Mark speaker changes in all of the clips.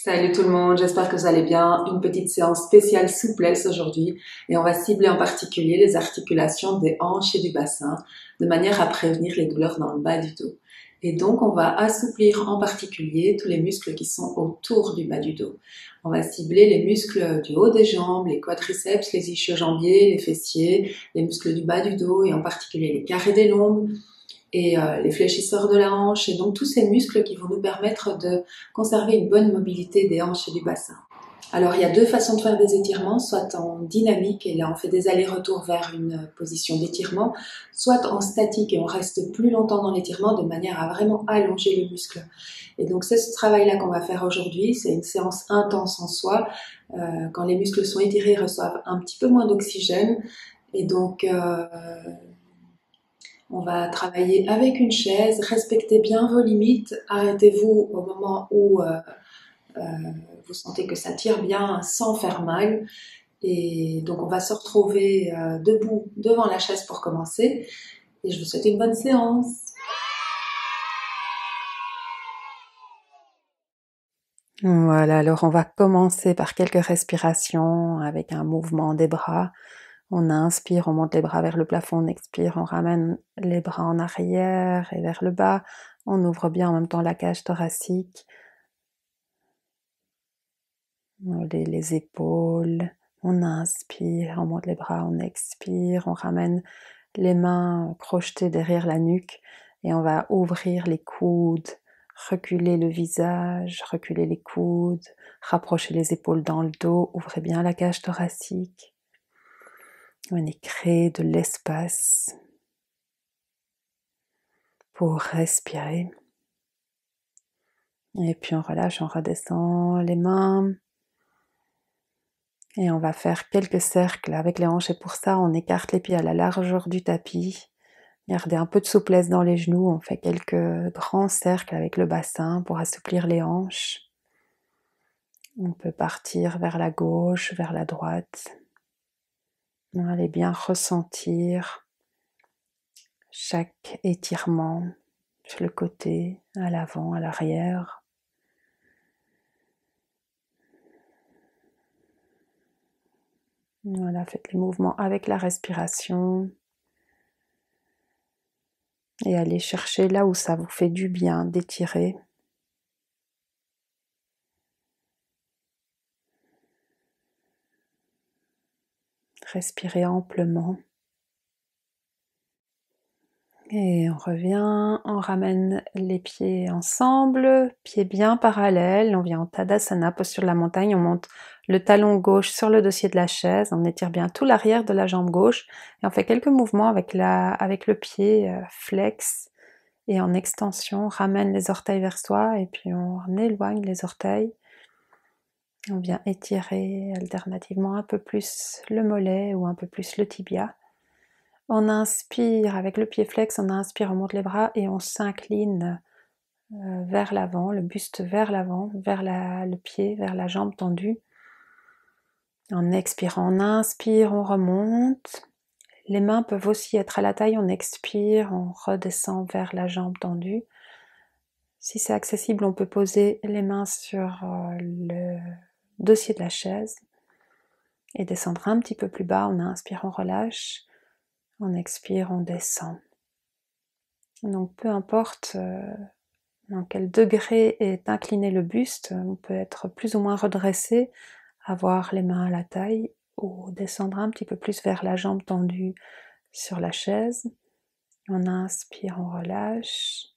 Speaker 1: Salut tout le monde, j'espère que vous allez bien. Une petite séance spéciale souplesse aujourd'hui et on va cibler en particulier les articulations des hanches et du bassin de manière à prévenir les douleurs dans le bas du dos. Et donc on va assouplir en particulier tous les muscles qui sont autour du bas du dos. On va cibler les muscles du haut des jambes, les quadriceps, les ischio-jambiers, les fessiers, les muscles du bas du dos et en particulier les carrés des lombes et les fléchisseurs de la hanche, et donc tous ces muscles qui vont nous permettre de conserver une bonne mobilité des hanches et du bassin. Alors il y a deux façons de faire des étirements, soit en dynamique, et là on fait des allers-retours vers une position d'étirement, soit en statique et on reste plus longtemps dans l'étirement de manière à vraiment allonger le muscle. Et donc c'est ce travail-là qu'on va faire aujourd'hui, c'est une séance intense en soi. Quand les muscles sont étirés, ils reçoivent un petit peu moins d'oxygène, et donc on va travailler avec une chaise, respectez bien vos limites, arrêtez-vous au moment où euh, vous sentez que ça tire bien sans faire mal. Et donc on va se retrouver debout devant la chaise pour commencer. Et je vous souhaite une bonne séance.
Speaker 2: Voilà, alors on va commencer par quelques respirations avec un mouvement des bras. On inspire, on monte les bras vers le plafond, on expire, on ramène les bras en arrière et vers le bas. On ouvre bien en même temps la cage thoracique, les épaules. On inspire, on monte les bras, on expire, on ramène les mains crochetées derrière la nuque et on va ouvrir les coudes, reculer le visage, reculer les coudes, rapprocher les épaules dans le dos, ouvrez bien la cage thoracique. Venez créer de l'espace pour respirer. Et puis on relâche, on redescend les mains. Et on va faire quelques cercles avec les hanches. Et pour ça, on écarte les pieds à la largeur du tapis. Gardez un peu de souplesse dans les genoux. On fait quelques grands cercles avec le bassin pour assouplir les hanches. On peut partir vers la gauche, vers la droite. Allez bien ressentir chaque étirement sur le côté, à l'avant, à l'arrière. Voilà, faites les mouvements avec la respiration. Et allez chercher là où ça vous fait du bien d'étirer. Respirez amplement. Et on revient, on ramène les pieds ensemble, pieds bien parallèles, on vient en Tadasana, posture de la montagne, on monte le talon gauche sur le dossier de la chaise, on étire bien tout l'arrière de la jambe gauche, et on fait quelques mouvements avec le pied flex, et en extension, on ramène les orteils vers soi, et puis on éloigne les orteils. On vient étirer alternativement un peu plus le mollet ou un peu plus le tibia. On inspire avec le pied flex, on inspire, on monte les bras et on s'incline vers l'avant, le buste vers l'avant, vers le pied, vers la jambe tendue. En expirant, on inspire, on remonte. Les mains peuvent aussi être à la taille, on expire, on redescend vers la jambe tendue. Si c'est accessible, on peut poser les mains sur le dossier de la chaise et descendre un petit peu plus bas. On inspire, on relâche. On expire, on descend. Donc peu importe dans quel degré est incliné le buste, on peut être plus ou moins redressé, avoir les mains à la taille ou descendre un petit peu plus vers la jambe tendue sur la chaise. On inspire, on relâche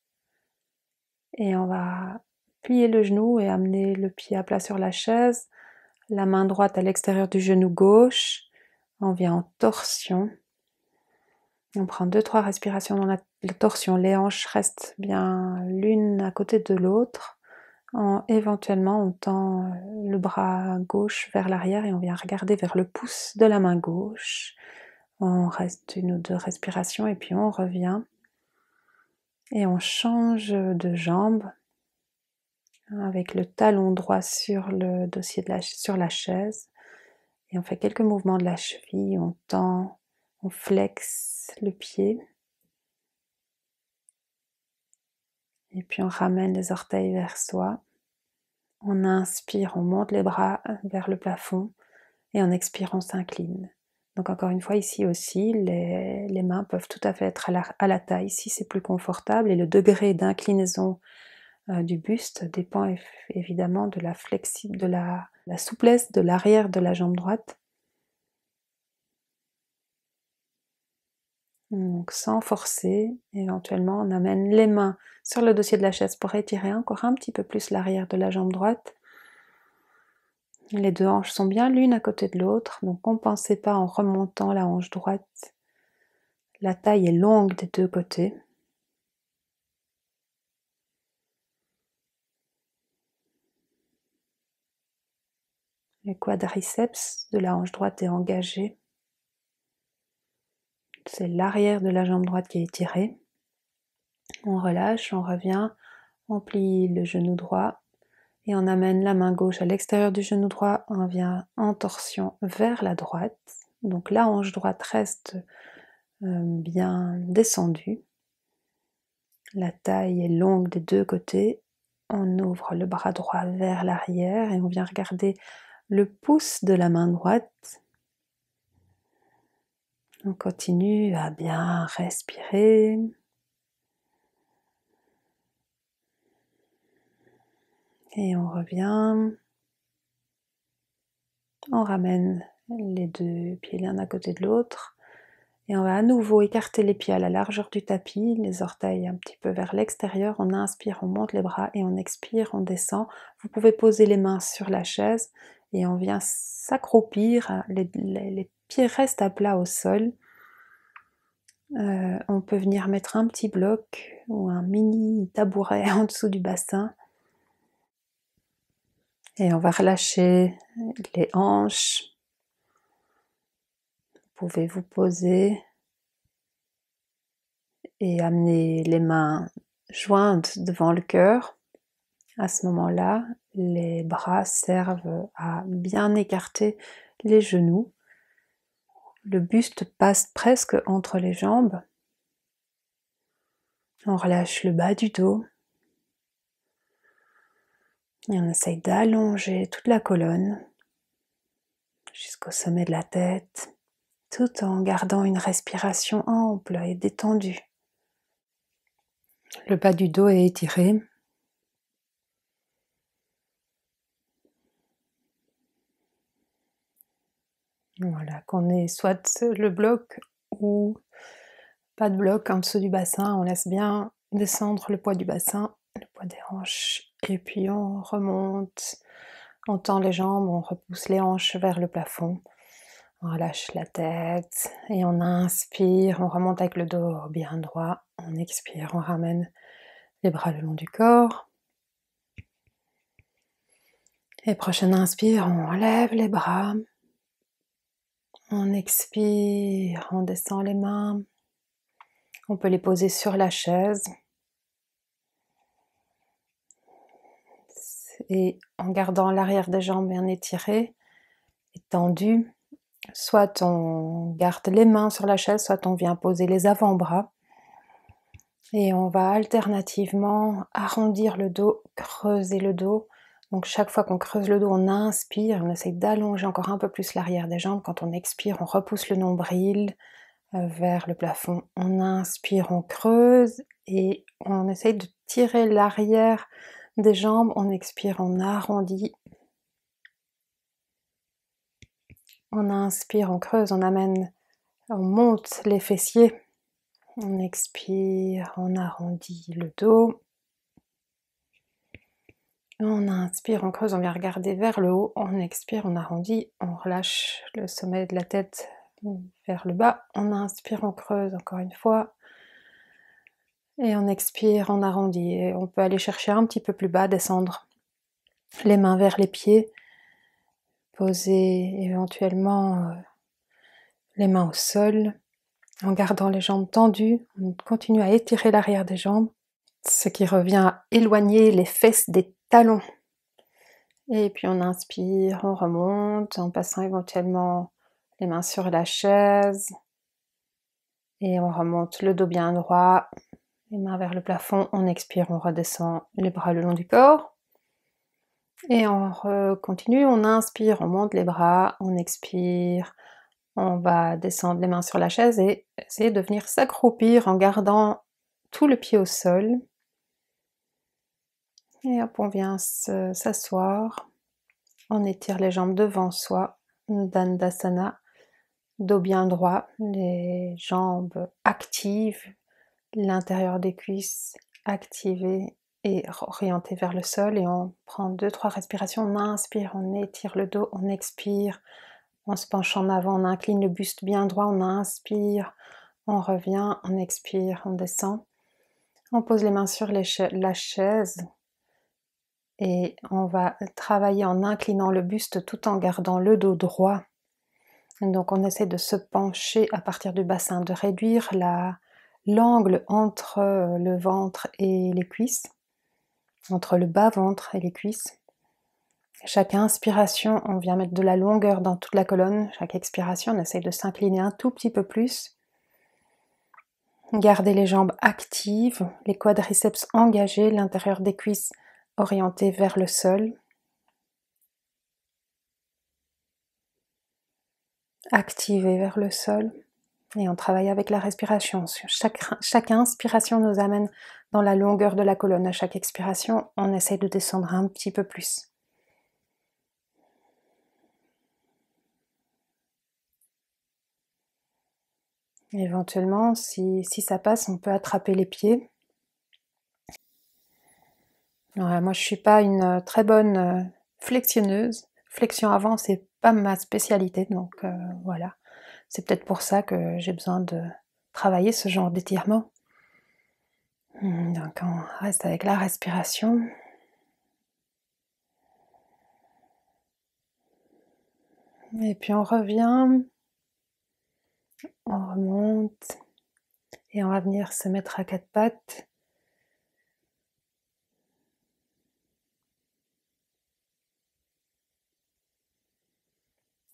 Speaker 2: et on va plier le genou et amener le pied à plat sur la chaise, la main droite à l'extérieur du genou gauche. On vient en torsion. On prend 2-3 respirations dans la torsion. Les hanches restent bien l'une à côté de l'autre. Éventuellement, on tend le bras gauche vers l'arrière et on vient regarder vers le pouce de la main gauche. On reste 1 ou 2 respirations et puis on revient. Et on change de jambe avec le talon droit sur le dossier sur la chaise. Et on fait quelques mouvements de la cheville. On tend, on flexe le pied. Et puis on ramène les orteils vers soi. On inspire, on monte les bras vers le plafond et on expire, on s'incline. Donc encore une fois, ici aussi, les mains peuvent tout à fait être à la taille si c'est plus confortable, et le degré d'inclinaison du buste dépend évidemment de la souplesse de l'arrière de la jambe droite. Donc sans forcer, éventuellement on amène les mains sur le dossier de la chaise pour étirer encore un petit peu plus l'arrière de la jambe droite. Les deux hanches sont bien l'une à côté de l'autre, donc compensez pas en remontant la hanche droite. La taille est longue des deux côtés. Le quadriceps de la hanche droite est engagé. C'est l'arrière de la jambe droite qui est étirée. On relâche, on revient, on plie le genou droit et on amène la main gauche à l'extérieur du genou droit. On vient en torsion vers la droite. Donc la hanche droite reste bien descendue. La taille est longue des deux côtés. On ouvre le bras droit vers l'arrière et on vient regarder le pouce de la main droite. On continue à bien respirer. Et on revient. On ramène les deux pieds l'un à côté de l'autre. Et on va à nouveau écarter les pieds à la largeur du tapis, les orteils un petit peu vers l'extérieur. On inspire, on monte les bras et on expire, on descend. Vous pouvez poser les mains sur la chaise et on vient s'accroupir. Les pieds restent à plat au sol. On peut venir mettre un petit bloc ou un mini tabouret en dessous du bassin. Et on va relâcher les hanches. Vous pouvez vous poser et amener les mains jointes devant le cœur. À ce moment-là, les bras servent à bien écarter les genoux. Le buste passe presque entre les jambes. On relâche le bas du dos. Et on essaye d'allonger toute la colonne jusqu'au sommet de la tête, tout en gardant une respiration ample et détendue. Le bas du dos est étiré. Voilà, qu'on ait soit le bloc ou pas de bloc en dessous du bassin, on laisse bien descendre le poids du bassin, le poids des hanches, et puis on remonte, on tend les jambes, on repousse les hanches vers le plafond, on relâche la tête, et on inspire, on remonte avec le dos bien droit, on expire, on ramène les bras le long du corps, et prochaine inspire, on lève les bras, on expire, on descend les mains. On peut les poser sur la chaise. Et en gardant l'arrière des jambes bien étiré et tendu, soit on garde les mains sur la chaise, soit on vient poser les avant-bras. Et on va alternativement arrondir le dos, creuser le dos. Donc chaque fois qu'on creuse le dos, on inspire, on essaye d'allonger encore un peu plus l'arrière des jambes. Quand on expire, on repousse le nombril vers le plafond. On inspire, on creuse et on essaye de tirer l'arrière des jambes. On expire, on arrondit. On inspire, on creuse, on amène, on monte les fessiers. On expire, on arrondit le dos. On inspire, on creuse, on vient regarder vers le haut. On expire, on arrondit, on relâche le sommet de la tête vers le bas. On inspire, on creuse encore une fois. Et on expire, on arrondit. Et on peut aller chercher un petit peu plus bas, descendre les mains vers les pieds. Poser éventuellement les mains au sol. En gardant les jambes tendues, on continue à étirer l'arrière des jambes, ce qui revient à éloigner les fesses des talons. Et puis on inspire, on remonte en passant éventuellement les mains sur la chaise. Et on remonte le dos bien droit, les mains vers le plafond. On expire, on redescend les bras le long du corps. Et on continue, on inspire, on monte les bras, on expire, on va descendre les mains sur la chaise et essayer de venir s'accroupir en gardant tout le pied au sol. Et hop, on vient s'asseoir, on étire les jambes devant soi, Dandasana, dos bien droit, les jambes actives, l'intérieur des cuisses activé et orienté vers le sol, et on prend 2-3 respirations, on inspire, on étire le dos, on expire, on se penche en avant, on incline le buste bien droit, on inspire, on revient, on expire, on descend, on pose les mains sur la chaise et on va travailler en inclinant le buste tout en gardant le dos droit. Donc on essaie de se pencher à partir du bassin, de réduire l'angle entre le ventre et les cuisses, entre le bas-ventre et les cuisses. Chaque inspiration, on vient mettre de la longueur dans toute la colonne. Chaque expiration, on essaie de s'incliner un tout petit peu plus. Gardez les jambes actives, les quadriceps engagés, l'intérieur des cuisses orienté vers le sol. Activé vers le sol. Et on travaille avec la respiration. Chaque inspiration nous amène dans la longueur de la colonne. À chaque expiration, on essaie de descendre un petit peu plus. Éventuellement, si ça passe, on peut attraper les pieds. Ouais, moi, je suis pas une très bonne flexionneuse. Flexion avant, c'est pas ma spécialité, donc voilà. C'est peut-être pour ça que j'ai besoin de travailler ce genre d'étirement. Donc on reste avec la respiration. Et puis on revient, on remonte et on va venir se mettre à quatre pattes.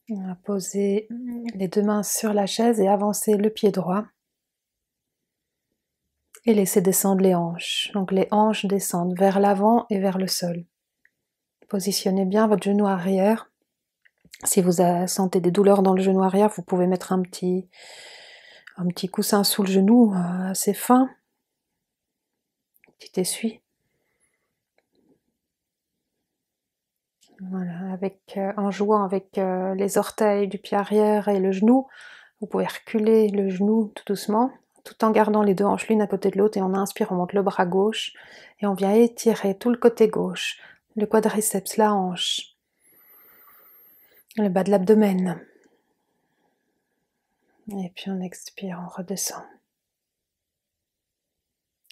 Speaker 2: On va poser les deux mains sur la chaise et avancer le pied droit. Et laisser descendre les hanches. Donc les hanches descendent vers l'avant et vers le sol. Positionnez bien votre genou arrière. Si vous sentez des douleurs dans le genou arrière, vous pouvez mettre un petit coussin sous le genou assez fin. Petit essuie. Voilà, en jouant avec les orteils du pied arrière et le genou, vous pouvez reculer le genou tout doucement, tout en gardant les deux hanches l'une à côté de l'autre, et on inspire, on monte le bras gauche, et on vient étirer tout le côté gauche, le quadriceps, la hanche, le bas de l'abdomen. Et puis on expire, on redescend.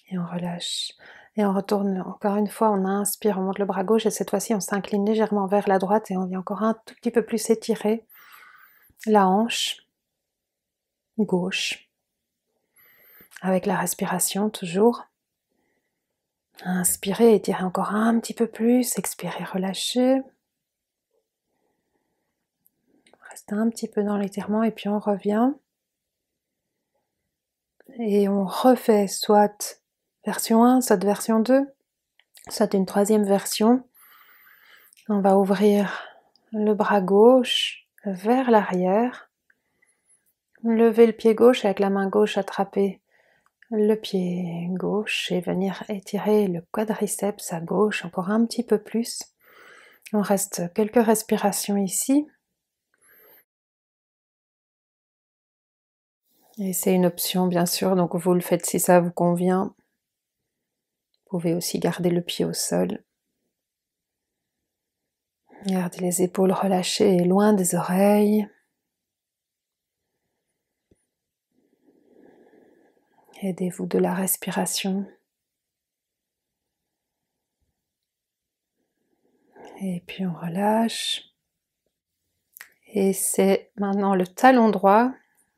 Speaker 2: Et on relâche. Et on retourne encore une fois, on inspire, on monte le bras gauche, et cette fois-ci on s'incline légèrement vers la droite, et on vient encore un tout petit peu plus étirer la hanche gauche. Avec la respiration toujours. Inspirez, étirez encore un petit peu plus, expirez, relâchez. Restez un petit peu dans l'étirement et puis on revient. Et on refait soit version 1, soit version 2, soit une troisième version. On va ouvrir le bras gauche vers l'arrière. Lever le pied gauche avec la main gauche, attraper le pied gauche et venir étirer le quadriceps à gauche encore un petit peu plus. On reste quelques respirations ici. Et c'est une option bien sûr, donc vous le faites si ça vous convient. Vous pouvez aussi garder le pied au sol. Gardez les épaules relâchées et loin des oreilles. Aidez-vous de la respiration. Et puis on relâche. Et c'est maintenant le talon droit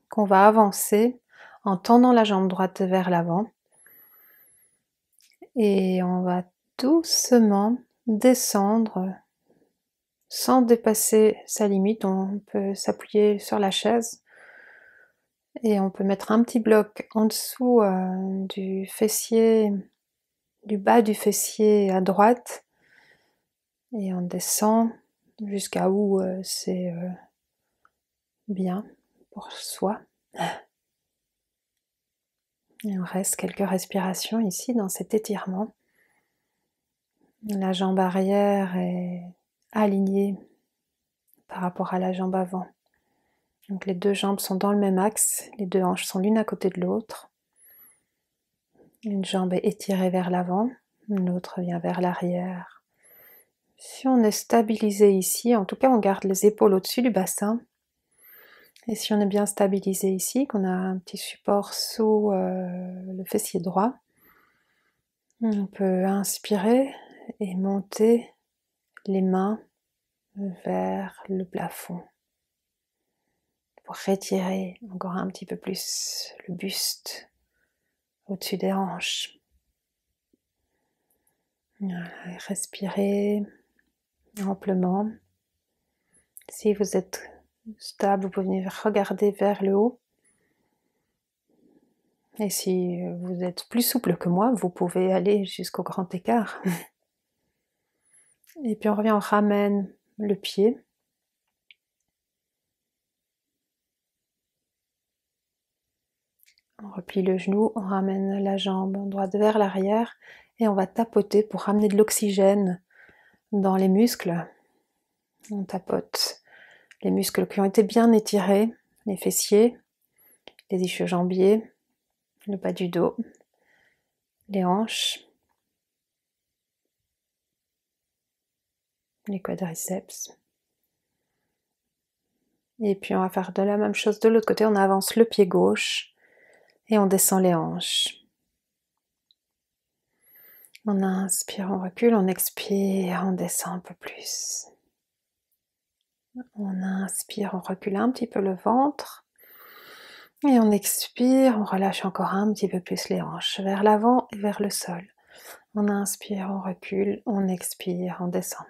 Speaker 2: qu'on va avancer en tendant la jambe droite vers l'avant. Et on va doucement descendre sans dépasser sa limite. On peut s'appuyer sur la chaise et on peut mettre un petit bloc en dessous du fessier, du bas du fessier à droite, Et on descend jusqu'à où c'est bien pour soi. Et on reste quelques respirations ici dans cet étirement. La jambe arrière est alignée par rapport à la jambe avant. Donc les deux jambes sont dans le même axe, les deux hanches sont l'une à côté de l'autre. Une jambe est étirée vers l'avant, l'autre vient vers l'arrière. Si on est stabilisé ici, en tout cas on garde les épaules au-dessus du bassin. Et si on est bien stabilisé ici, qu'on a un petit support sous le fessier droit, on peut inspirer et monter les mains vers le plafond pour retirer encore un petit peu plus le buste au-dessus des hanches. Respirez amplement. Si vous êtes stable, vous pouvez venir regarder vers le haut. Et si vous êtes plus souple que moi, vous pouvez aller jusqu'au grand écart. Et puis on revient, on ramène le pied. On replie le genou, on ramène la jambe droite vers l'arrière et on va tapoter pour ramener de l'oxygène dans les muscles. On tapote les muscles qui ont été bien étirés, les fessiers, les ischio-jambiers, le bas du dos, les hanches, les quadriceps. Et puis on va faire de la même chose de l'autre côté, on avance le pied gauche et on descend les hanches. On inspire, on recule, on expire, on descend un peu plus. On inspire, on recule un petit peu le ventre. Et on expire, on relâche encore un petit peu plus les hanches, vers l'avant et vers le sol. On inspire, on recule, on expire, on descend.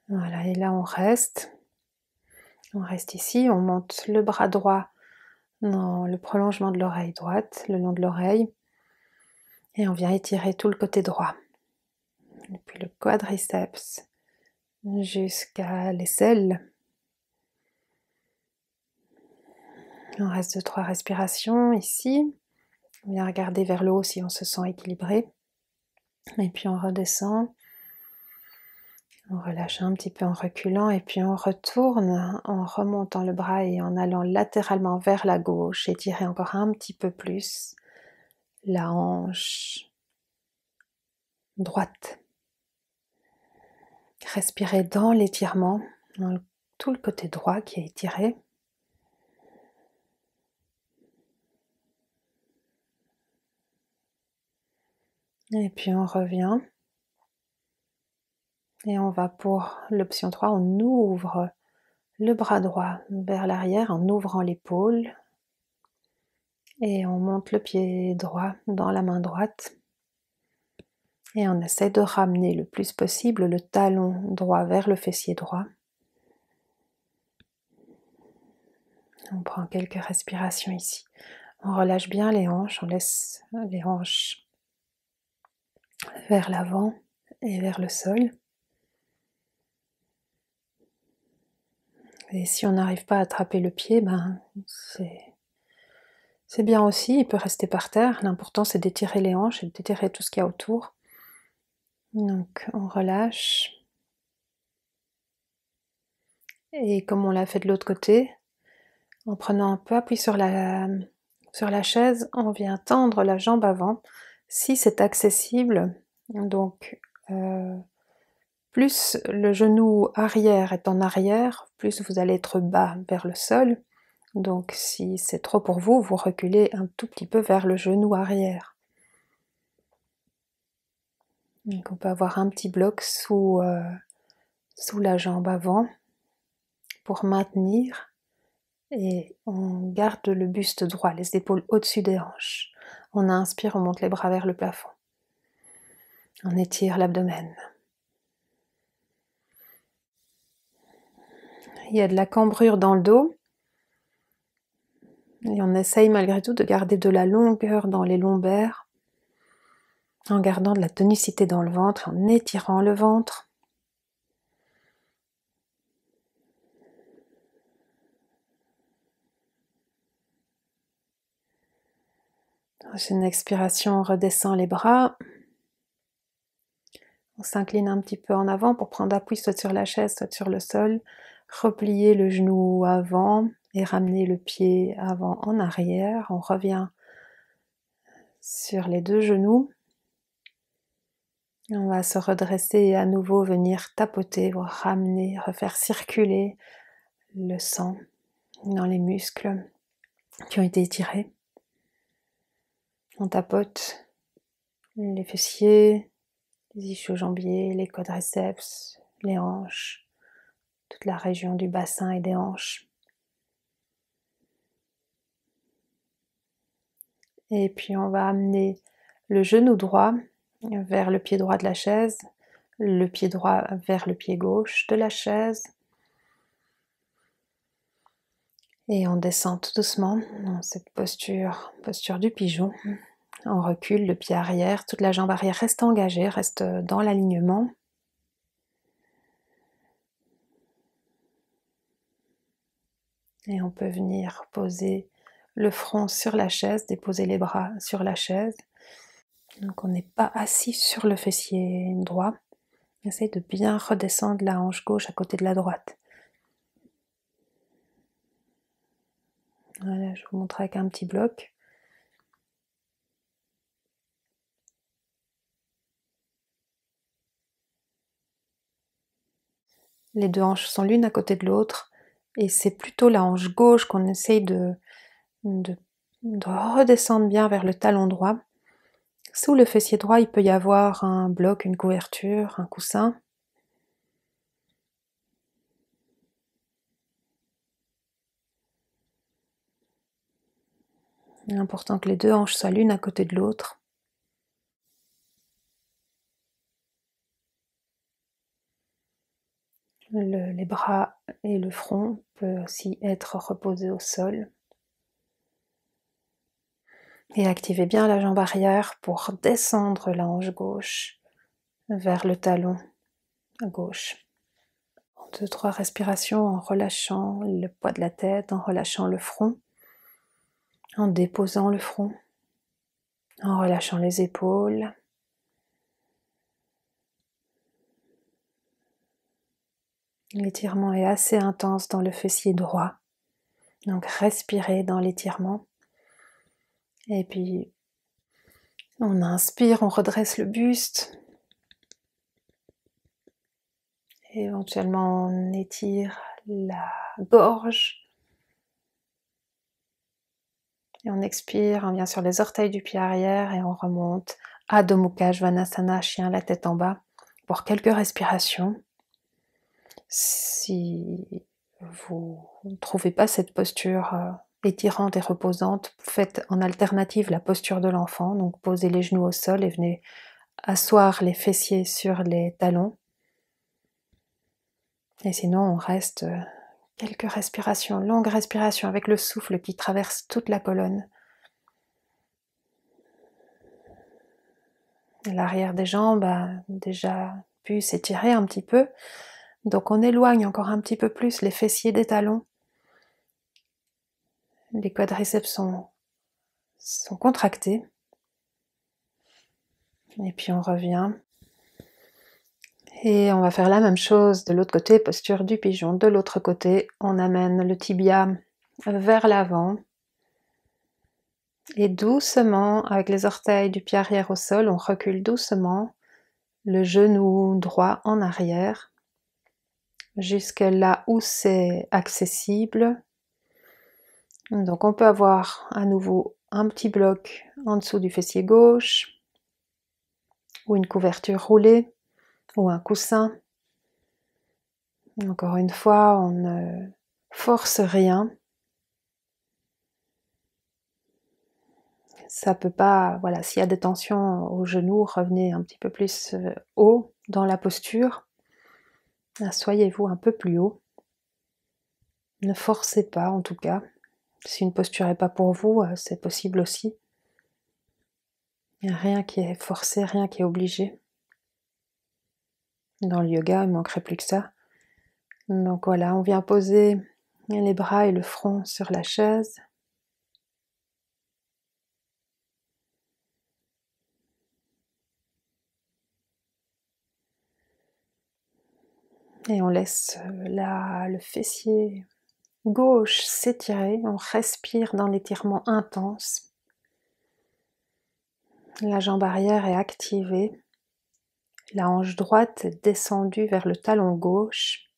Speaker 2: Voilà, et là on reste. On reste ici, on monte le bras droit dans le prolongement de l'oreille droite, le long de l'oreille. Et on vient étirer tout le côté droit. Depuis le quadriceps jusqu'à l'aisselle. On reste 2-3 respirations ici. On vient regarder vers le haut si on se sent équilibré. Et puis on redescend. On relâche un petit peu en reculant et puis on retourne en remontant le bras et en allant latéralement vers la gauche. Étirer encore un petit peu plus la hanche droite. Respirez dans l'étirement, dans tout le côté droit qui est étiré. Et puis on revient. Et on va pour l'option 3, on ouvre le bras droit vers l'arrière en ouvrant l'épaule. Et on monte le pied droit dans la main droite. Et on essaie de ramener le plus possible le talon droit vers le fessier droit. On prend quelques respirations ici. On relâche bien les hanches, on laisse les hanches vers l'avant et vers le sol. Et si on n'arrive pas à attraper le pied, c'est bien aussi, il peut rester par terre. L'important c'est d'étirer les hanches et d'étirer tout ce qu'il y a autour. Donc on relâche. Et comme on l'a fait de l'autre côté, en prenant un peu appui sur la chaise, on vient tendre la jambe avant, si c'est accessible. Donc plus le genou arrière est en arrière, plus vous allez être bas vers le sol. Donc si c'est trop pour vous, vous reculez un tout petit peu vers le genou arrière. Donc on peut avoir un petit bloc sous la jambe avant pour maintenir. Et on garde le buste droit, les épaules au-dessus des hanches. On inspire, on monte les bras vers le plafond. On étire l'abdomen. Il y a de la cambrure dans le dos. Et on essaye malgré tout de garder de la longueur dans les lombaires. en gardant de la tonicité dans le ventre, en étirant le ventre. Dans une expiration, on redescend les bras. On s'incline un petit peu en avant pour prendre appui soit sur la chaise, soit sur le sol. Replier le genou avant et ramener le pied avant en arrière. On revient sur les deux genoux. On va se redresser et à nouveau venir tapoter pour ramener, refaire circuler le sang dans les muscles qui ont été étirés. On tapote les fessiers, les ischio-jambiers, les quadriceps, les hanches, toute la région du bassin et des hanches. Et puis on va amener le genou droit vers le pied droit de la chaise, le pied droit vers le pied gauche de la chaise. Et on descend tout doucement dans cette posture du pigeon. On recule le pied arrière, toute la jambe arrière reste engagée, reste dans l'alignement. Et on peut venir poser le front sur la chaise, déposer les bras sur la chaise. Donc on n'est pas assis sur le fessier droit. On essaye de bien redescendre la hanche gauche à côté de la droite. Voilà, je vous montre avec un petit bloc. Les deux hanches sont l'une à côté de l'autre. Et c'est plutôt la hanche gauche qu'on essaye de redescendre bien vers le talon droit. Sous le fessier droit, il peut y avoir un bloc, une couverture, un coussin. Il est important que les deux hanches soient l'une à côté de l'autre. Les bras et le front peuvent aussi être reposés au sol. Et activez bien la jambe arrière pour descendre la hanche gauche vers le talon gauche. 2-3 respirations en relâchant le poids de la tête, en relâchant le front, en déposant le front, en relâchant les épaules. L'étirement est assez intense dans le fessier droit, donc respirez dans l'étirement. Et puis on inspire, on redresse le buste. Et éventuellement on étire la gorge. Et on expire, on vient sur les orteils du pied arrière et on remonte Adho Mukha Svanasana, chien la tête en bas, pour quelques respirations. Si vous ne trouvez pas cette posture étirante et reposante, faites en alternative la posture de l'enfant, donc posez les genoux au sol et venez asseoir les fessiers sur les talons. Et sinon on reste quelques respirations, longues respirations avec le souffle qui traverse toute la colonne. L'arrière des jambes a déjà pu s'étirer un petit peu, donc on éloigne encore un petit peu plus les fessiers des talons. Les quadriceps sont contractés. Et puis on revient. Et on va faire la même chose de l'autre côté, posture du pigeon. De l'autre côté, on amène le tibia vers l'avant. Et doucement, avec les orteils du pied arrière au sol, on recule doucement le genou droit en arrière, jusque là où c'est accessible. Donc on peut avoir à nouveau un petit bloc en dessous du fessier gauche, ou une couverture roulée, ou un coussin. Encore une fois, on ne force rien. Ça peut pas, voilà, s'il y a des tensions au genou, revenez un petit peu plus haut dans la posture. Assoyez-vous un peu plus haut. Ne forcez pas en tout cas. Si une posture n'est pas pour vous, c'est possible aussi. Il n'y a rien qui est forcé, rien qui est obligé. Dans le yoga, il ne manquerait plus que ça. Donc voilà, on vient poser les bras et le front sur la chaise. Et on laisse le fessier gauche s'étirer. On respire dans l'étirement intense. La jambe arrière est activée. La hanche droite est descendue vers le talon gauche.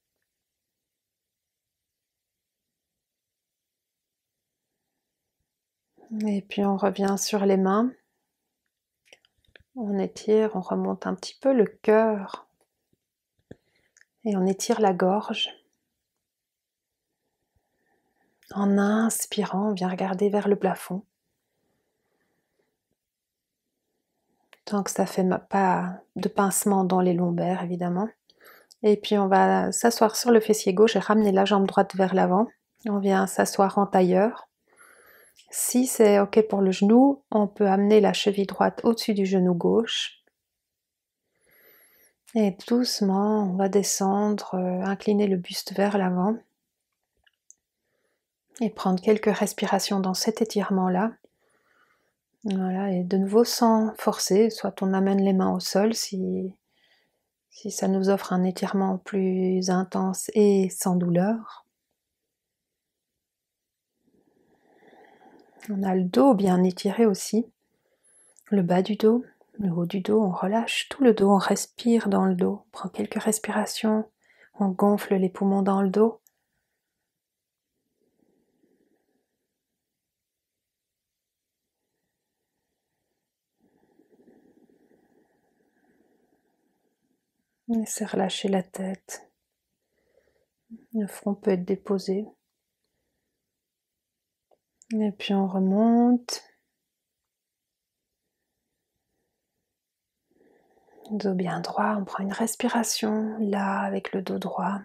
Speaker 2: Et puis on revient sur les mains. On étire, on remonte un petit peu le cœur. Et on étire la gorge. En inspirant, on vient regarder vers le plafond. Tant que ça ne fait pas de pincement dans les lombaires, évidemment. Et puis on va s'asseoir sur le fessier gauche et ramener la jambe droite vers l'avant. On vient s'asseoir en tailleur. Si c'est OK pour le genou, on peut amener la cheville droite au-dessus du genou gauche. Et doucement, on va descendre, incliner le buste vers l'avant. Et prendre quelques respirations dans cet étirement-là. Voilà, et de nouveau sans forcer, soit on amène les mains au sol si ça nous offre un étirement plus intense et sans douleur. On a le dos bien étiré aussi, le bas du dos, le haut du dos, on relâche tout le dos, on respire dans le dos, on prend quelques respirations, on gonfle les poumons dans le dos. Laissez relâcher la tête. Le front peut être déposé. Et puis on remonte. Dos bien droit, on prend une respiration là avec le dos droit.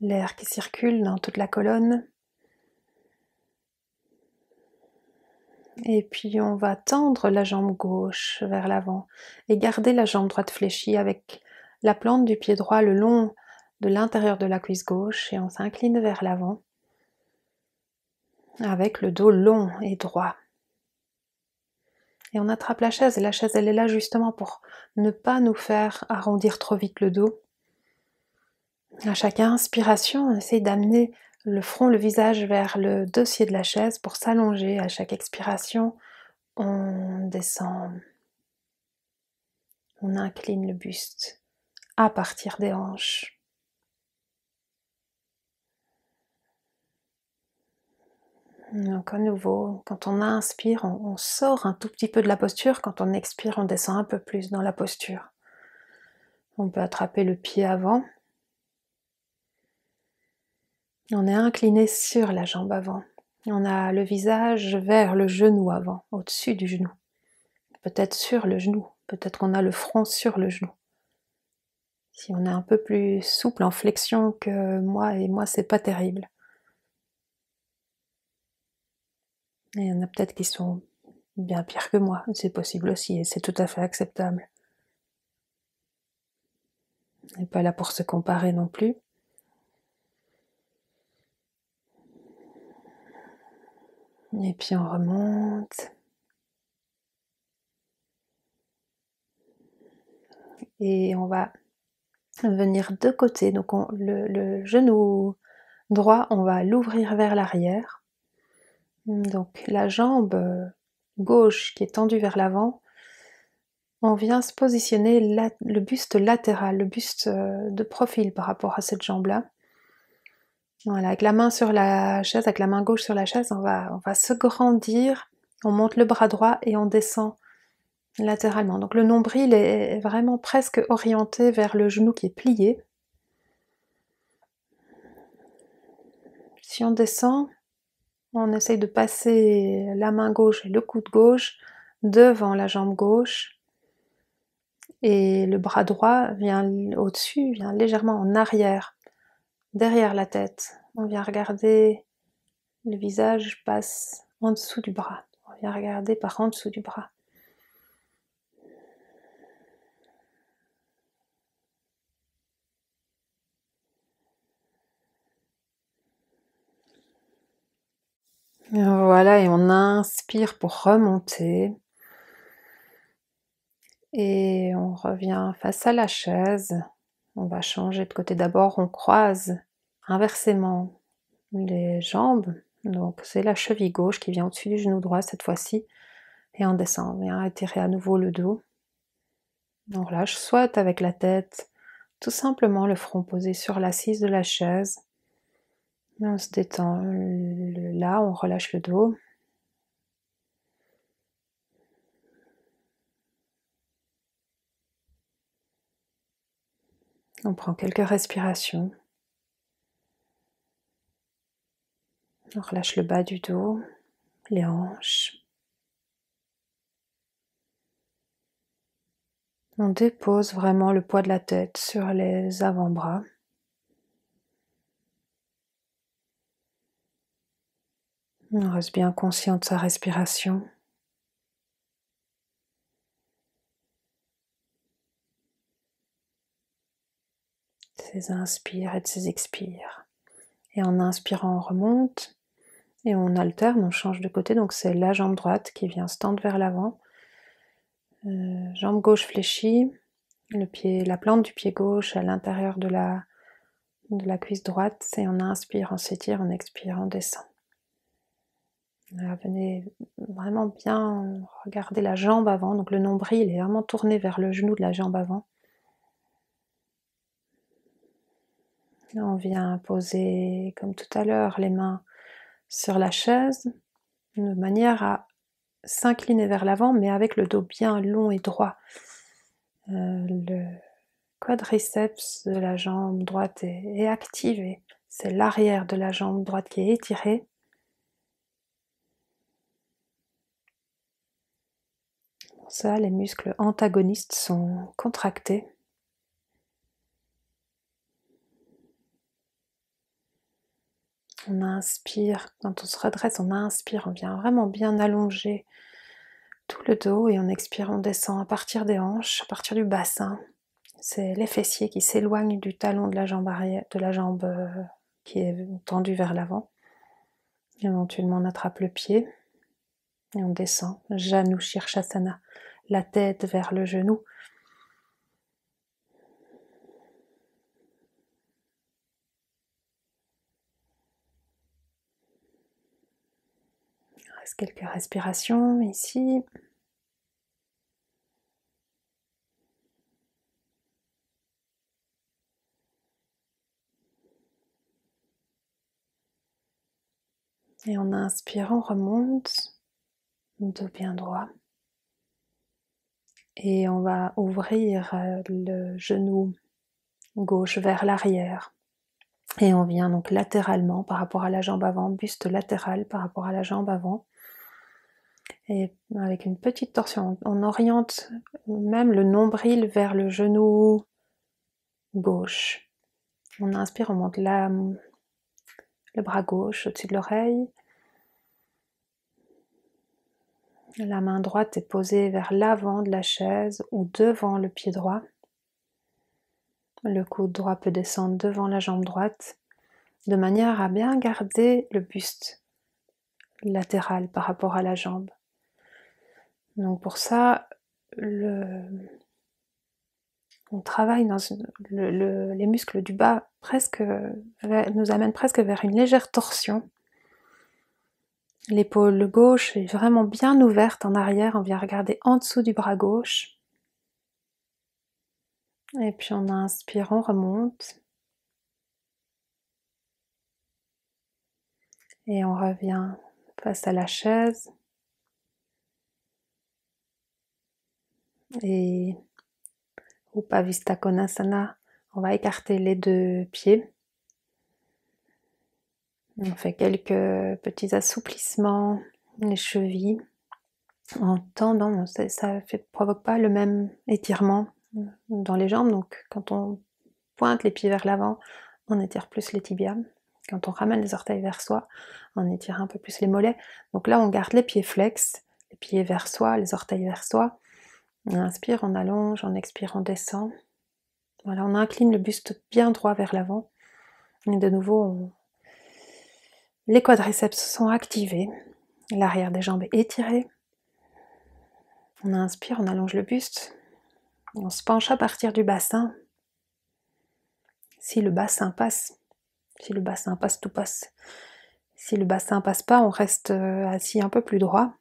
Speaker 2: L'air qui circule dans toute la colonne. Et puis on va tendre la jambe gauche vers l'avant et garder la jambe droite fléchie avec la plante du pied droit le long de l'intérieur de la cuisse gauche et on s'incline vers l'avant avec le dos long et droit. Et on attrape la chaise et la chaise elle est là justement pour ne pas nous faire arrondir trop vite le dos. À chaque inspiration, on essaye d'amener le front, le visage vers le dossier de la chaise pour s'allonger. À chaque expiration, on descend. On incline le buste à partir des hanches. Donc à nouveau, quand on inspire, on sort un tout petit peu de la posture. Quand on expire, on descend un peu plus dans la posture. On peut attraper le pied avant. On est incliné sur la jambe avant. On a le visage vers le genou avant, au-dessus du genou. Peut-être sur le genou. Peut-être qu'on a le front sur le genou. Si on est un peu plus souple en flexion que moi, et moi c'est pas terrible. Et il y en a peut-être qui sont bien pires que moi, c'est possible aussi et c'est tout à fait acceptable. On n'est pas là pour se comparer non plus. Et puis on remonte. Et on va venir de côté. Donc le genou droit, on va l'ouvrir vers l'arrière. Donc la jambe gauche qui est tendue vers l'avant, on vient se positionner le buste latéral, le buste de profil par rapport à cette jambe-là. Voilà, avec la main sur la chaise, avec la main gauche sur la chaise, on va se grandir, on monte le bras droit et on descend latéralement. Donc le nombril est vraiment presque orienté vers le genou qui est plié. Si on descend, on essaye de passer la main gauche et le coude gauche devant la jambe gauche. Et le bras droit vient au-dessus, vient légèrement en arrière, derrière la tête. On vient regarder, le visage passe en dessous du bras. On vient regarder par en dessous du bras. Voilà, et on inspire pour remonter. Et on revient face à la chaise. On va changer de côté. D'abord, on croise inversement les jambes. Donc, c'est la cheville gauche qui vient au-dessus du genou droit cette fois-ci. Et on descend. On vient étirer à nouveau le dos. On relâche, soit avec la tête, tout simplement le front posé sur l'assise de la chaise. Et on se détend là, on relâche le dos. On prend quelques respirations. On relâche le bas du dos, les hanches. On dépose vraiment le poids de la tête sur les avant-bras. On reste bien conscient de sa respiration. De ses inspires et de ses expires. Et en inspirant, on remonte et on alterne, on change de côté. Donc c'est la jambe droite qui vient se tendre vers l'avant. Jambe gauche fléchie, la plante du pied gauche à l'intérieur de la cuisse droite. Et on inspire, on s'étire, on expire, on descend. Là, venez vraiment bien regarder la jambe avant. Donc le nombril est vraiment tourné vers le genou de la jambe avant. On vient poser, comme tout à l'heure, les mains sur la chaise, de manière à s'incliner vers l'avant, mais avec le dos bien long et droit. Le quadriceps de la jambe droite est activé. C'est l'arrière de la jambe droite qui est étiré. Pour ça, les muscles antagonistes sont contractés. On inspire, quand on se redresse, on inspire, on vient vraiment bien allonger tout le dos et on expire, on descend à partir des hanches, à partir du bassin. C'est les fessiers qui s'éloignent du talon de la jambe arrière, de la jambe qui est tendue vers l'avant. Éventuellement, on attrape le pied et on descend. Janu Shirshasana, la tête vers le genou. Il reste quelques respirations ici. Et en inspirant, on remonte, dos bien droit. Et on va ouvrir le genou gauche vers l'arrière. Et on vient donc latéralement par rapport à la jambe avant, buste latéral par rapport à la jambe avant. Et avec une petite torsion, on oriente même le nombril vers le genou gauche. On inspire, on monte le bras gauche au-dessus de l'oreille. La main droite est posée vers l'avant de la chaise ou devant le pied droit. Le coude droit peut descendre devant la jambe droite, de manière à bien garder le buste latéral par rapport à la jambe. Donc pour ça, on travaille dans les muscles du bas nous amènent presque vers une légère torsion. L'épaule gauche est vraiment bien ouverte en arrière, on vient regarder en dessous du bras gauche. Et puis on inspire, on remonte. Et on revient face à la chaise. Et Upavista Konasana, on va écarter les deux pieds. On fait quelques petits assouplissements, les chevilles, en tendant, ça ne provoque pas le même étirement dans les jambes. Donc quand on pointe les pieds vers l'avant, on étire plus les tibias. Quand on ramène les orteils vers soi, on étire un peu plus les mollets. Donc là, on garde les pieds flex, les pieds vers soi, les orteils vers soi. On inspire, on allonge, on expire, on descend. Voilà, on incline le buste bien droit vers l'avant. Et de nouveau, les quadriceps sont activés. L'arrière des jambes est étiré. On inspire, on allonge le buste. On se penche à partir du bassin. Si le bassin passe, tout passe. Si le bassin passe pas, on reste assis un peu plus droit.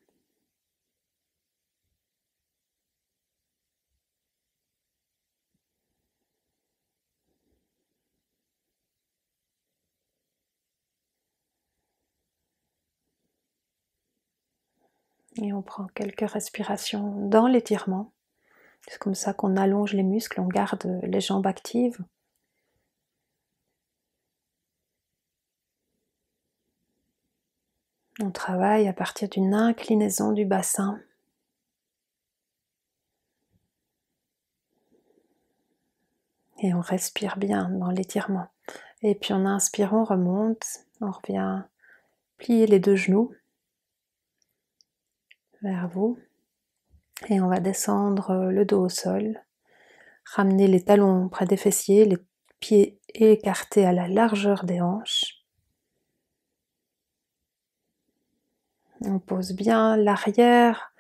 Speaker 2: Et on prend quelques respirations dans l'étirement. C'est comme ça qu'on allonge les muscles, on garde les jambes actives. On travaille à partir d'une inclinaison du bassin. Et on respire bien dans l'étirement. Et puis en inspirant, on remonte, on revient plier les deux genoux vers vous. Et on va descendre le dos au sol. Ramener les talons près des fessiers, les pieds écartés à la largeur des hanches. On pose bien l'arrière,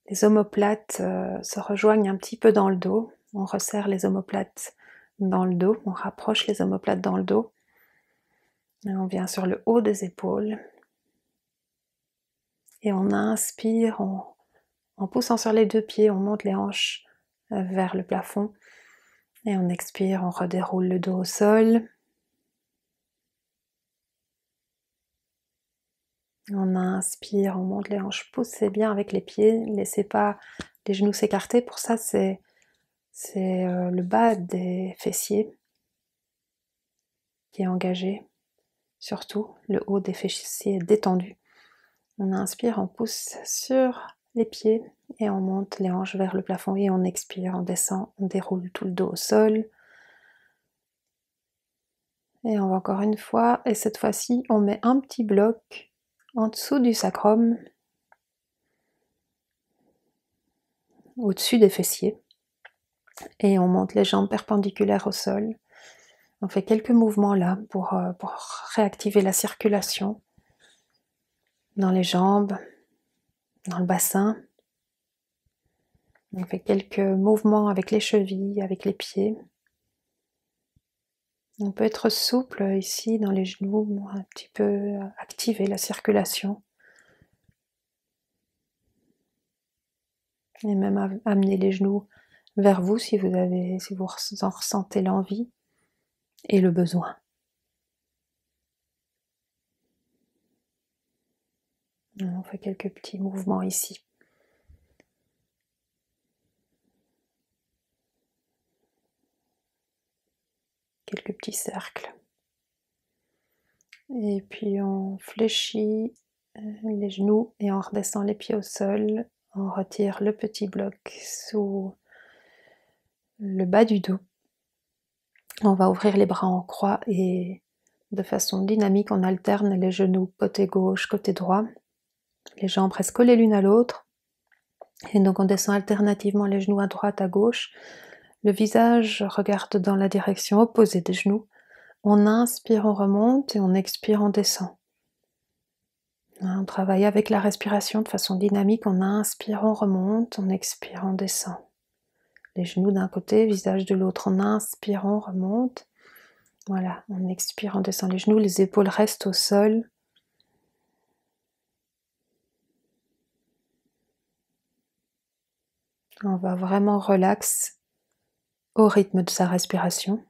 Speaker 2: les omoplates se rejoignent un petit peu dans le dos. On resserre les omoplates dans le dos, on rapproche les omoplates dans le dos. Et on vient sur le haut des épaules. Et on inspire, en poussant sur les deux pieds, on monte les hanches vers le plafond. Et on expire, on redéroule le dos au sol. On inspire, on monte les hanches, poussez bien avec les pieds, laissez pas les genoux s'écarter. Pour ça, c'est le bas des fessiers qui est engagé, surtout le haut des fessiers est détendu. On inspire, on pousse sur les pieds et on monte les hanches vers le plafond et on expire, on descend, on déroule tout le dos au sol. Et on va encore une fois, et cette fois-ci, on met un petit bloc en dessous du sacrum, au-dessus des fessiers. Et on monte les jambes perpendiculaires au sol. On fait quelques mouvements là pour réactiver la circulation dans les jambes, dans le bassin. On fait quelques mouvements avec les chevilles, avec les pieds. On peut être souple ici dans les genoux, un petit peu activer la circulation. Et même amener les genoux vers vous si vous en ressentez l'envie et le besoin. On fait quelques petits mouvements ici. Quelques petits cercles. Et puis on fléchit les genoux et on redescend les pieds au sol. On retire le petit bloc sous le bas du dos. On va ouvrir les bras en croix et de façon dynamique, on alterne les genoux côté gauche, côté droit. Les jambes restent collées l'une à l'autre. Et donc on descend alternativement les genoux à droite, à gauche. Le visage regarde dans la direction opposée des genoux. On inspire, on remonte et on expire, on descend. On travaille avec la respiration de façon dynamique. On inspire, on remonte, on expire, on descend. Les genoux d'un côté, visage de l'autre. On inspire, on remonte. Voilà, on expire, on descend les genoux. Les épaules restent au sol. On va vraiment relax au rythme de sa respiration.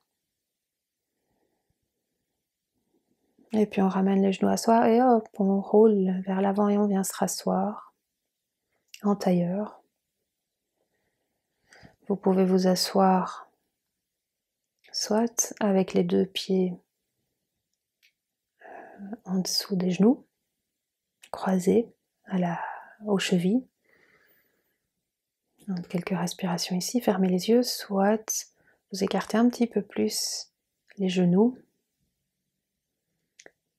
Speaker 2: Et puis on ramène les genoux à soi et hop, on roule vers l'avant et on vient se rasseoir en tailleur. Vous pouvez vous asseoir soit avec les deux pieds en dessous des genoux, croisés aux chevilles. Donc, quelques respirations ici, fermez les yeux, soit vous écartez un petit peu plus les genoux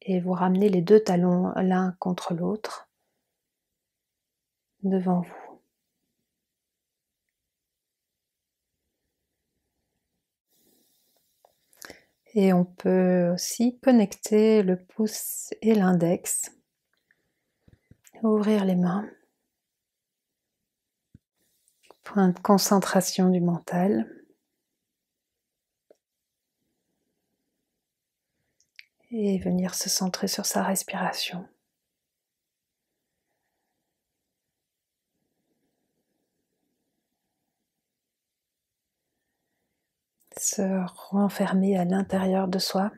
Speaker 2: et vous ramenez les deux talons l'un contre l'autre. devant vous. Et on peut aussi connecter le pouce et l'index, ouvrir les mains, point de concentration du mental. Et venir se centrer sur sa respiration. Se renfermer à l'intérieur de soi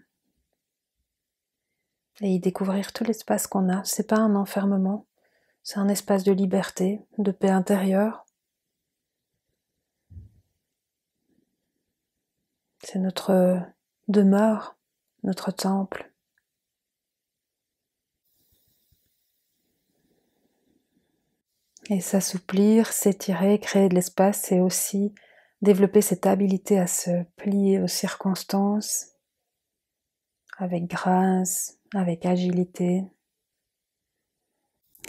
Speaker 2: et y découvrir tout l'espace qu'on a. C'est pas un enfermement, c'est un espace de liberté, de paix intérieure. C'est notre demeure, notre temple. Et s'assouplir, s'étirer, créer de l'espace, c'est aussi développer cette habilité à se plier aux circonstances avec grâce, avec agilité.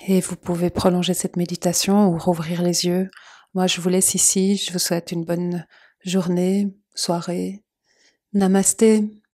Speaker 2: Et vous pouvez prolonger cette méditation ou rouvrir les yeux. Moi, je vous laisse ici. Je vous souhaite une bonne journée, soirée. Namasté.